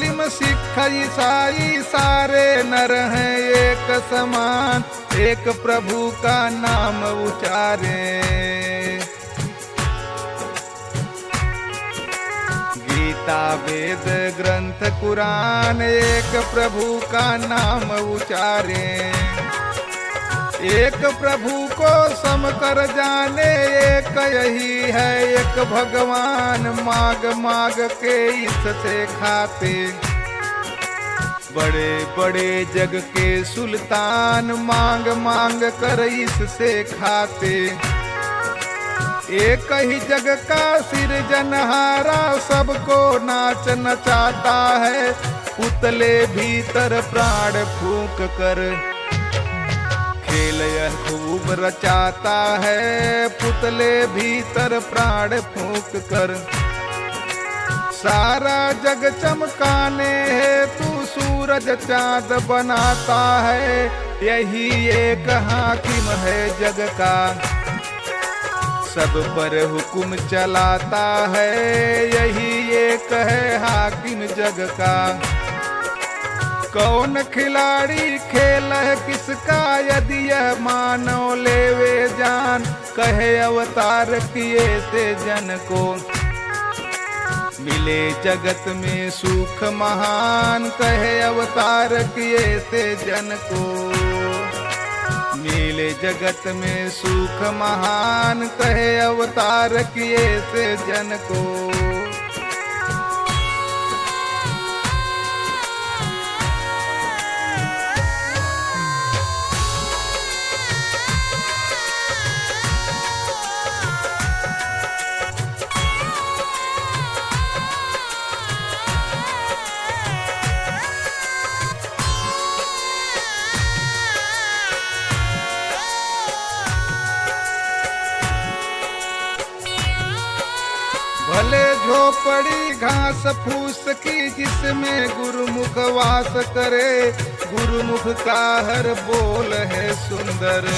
मुस्लिम सिख ईसाई सारे नर हैं एक समान, एक प्रभु का नाम उचारें। गीता वेद ग्रंथ कुरान एक प्रभु का नाम उचारें। एक प्रभु को सम कर जाने, एक यही है एक भगवान, माग माग के इससे खाते। बड़े बड़े जग के सुल्तान मांग मांग कर इससे खाते। एक ही जग का सिरजनहारा सबको नाच नचाता है, पुतले भीतर प्राण फूंक कर खेल यह खूब रचाता है, पुतले भीतर प्राण फूंक कर। सारा जग चमकाने है तू सूरज चांद बनाता है, यही एक हाकिम है जग का, सब पर हुक्म चलाता है, यही एक है हाकिम जग का। कौन खिलाड़ी खेल है किसका, यदि यह मानो लेवे जान, कहे अवतार किए थे जन को, मिले जगत में सुख महान, कहे अवतार किए थे जन को, मिले जगत में सुख महान, कहे अवतार किए थे जन को। भले झोपड़ी घास फूस की जिसमें गुरुमुख वास करे, गुरुमुख का हर बोल है सुंदर।